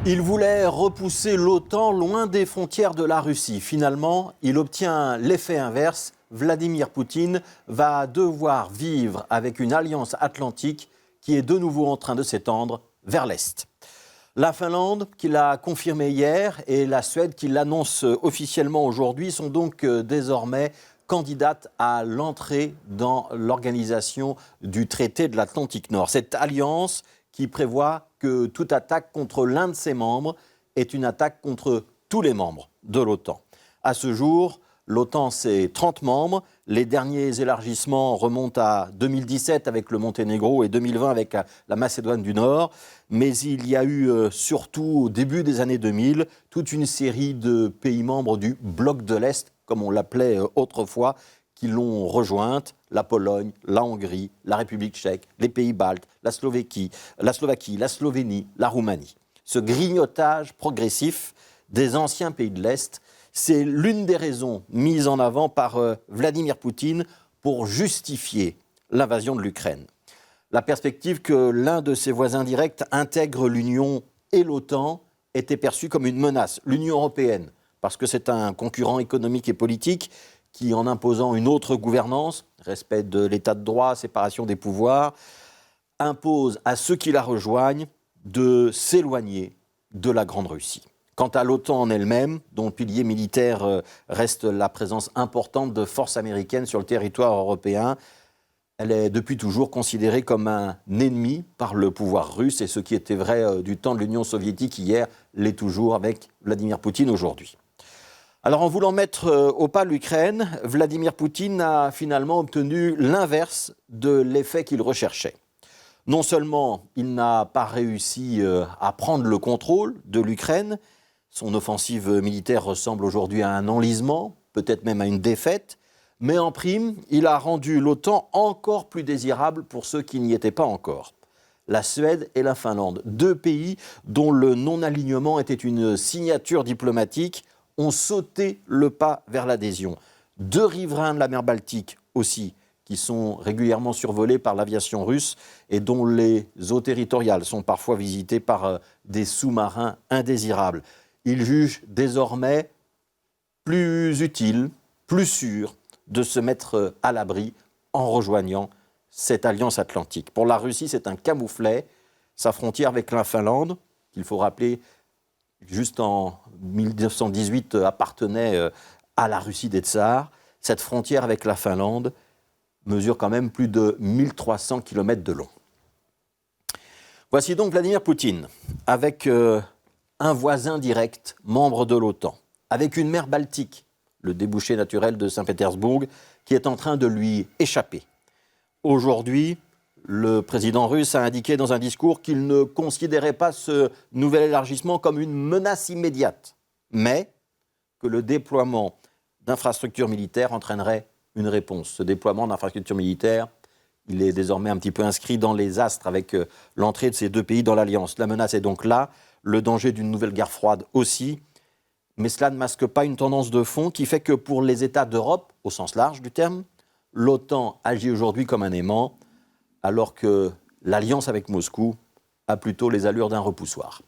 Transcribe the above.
Il voulait repousser l'OTAN loin des frontières de la Russie. Finalement, il obtient l'effet inverse. Vladimir Poutine va devoir vivre avec une alliance atlantique qui est de nouveau en train de s'étendre vers l'Est. La Finlande, qui l'a confirmé hier, et la Suède, qui l'annonce officiellement aujourd'hui, sont donc désormais candidates à l'entrée dans l'organisation du traité de l'Atlantique Nord. Cette alliance qui prévoit que toute attaque contre l'un de ses membres est une attaque contre tous les membres de l'OTAN. À ce jour, l'OTAN, c'est 30 membres. Les derniers élargissements remontent à 2017 avec le Monténégro et 2020 avec la Macédoine du Nord. Mais il y a eu surtout au début des années 2000 toute une série de pays membres du bloc de l'Est, comme on l'appelait autrefois, qui l'ont rejointe, la Pologne, la Hongrie, la République tchèque, les pays baltes, la Slovaquie, la Slovénie, la Roumanie. Ce grignotage progressif des anciens pays de l'Est, c'est l'une des raisons mises en avant par Vladimir Poutine pour justifier l'invasion de l'Ukraine. La perspective que l'un de ses voisins directs intègre l'Union et l'OTAN était perçue comme une menace. L'Union européenne, parce que c'est un concurrent économique et politique qui, en imposant une autre gouvernance, respect de l'état de droit, séparation des pouvoirs, impose à ceux qui la rejoignent de s'éloigner de la Grande Russie. Quant à l'OTAN en elle-même, dont le pilier militaire reste la présence importante de forces américaines sur le territoire européen, elle est depuis toujours considérée comme un ennemi par le pouvoir russe, et ce qui était vrai du temps de l'Union soviétique hier l'est toujours avec Vladimir Poutine aujourd'hui. Alors en voulant mettre au pas l'Ukraine, Vladimir Poutine a finalement obtenu l'inverse de l'effet qu'il recherchait. Non seulement il n'a pas réussi à prendre le contrôle de l'Ukraine, son offensive militaire ressemble aujourd'hui à un enlisement, peut-être même à une défaite, mais en prime, il a rendu l'OTAN encore plus désirable pour ceux qui n'y étaient pas encore. La Suède et la Finlande, deux pays dont le non-alignement était une signature diplomatique, ont sauté le pas vers l'adhésion. Deux riverains de la mer Baltique aussi, qui sont régulièrement survolés par l'aviation russe et dont les eaux territoriales sont parfois visitées par des sous-marins indésirables. Ils jugent désormais plus utile, plus sûr de se mettre à l'abri en rejoignant cette alliance atlantique. Pour la Russie, c'est un camouflet. Sa frontière avec la Finlande, qu'il faut rappeler, juste en 1918 appartenait à la Russie des tsars. Cette frontière avec la Finlande mesure quand même plus de 1300 km de long. Voici donc Vladimir Poutine, avec un voisin direct, membre de l'OTAN, avec une mer Baltique, le débouché naturel de Saint-Pétersbourg, qui est en train de lui échapper. Aujourd'hui, le président russe a indiqué dans un discours qu'il ne considérait pas ce nouvel élargissement comme une menace immédiate, mais que le déploiement d'infrastructures militaires entraînerait une réponse. Ce déploiement d'infrastructures militaires, il est désormais un petit peu inscrit dans les astres avec l'entrée de ces deux pays dans l'Alliance. La menace est donc là, le danger d'une nouvelle guerre froide aussi, mais cela ne masque pas une tendance de fond qui fait que pour les États d'Europe, au sens large du terme, l'OTAN agit aujourd'hui comme un aimant, alors que l'alliance avec Moscou a plutôt les allures d'un repoussoir.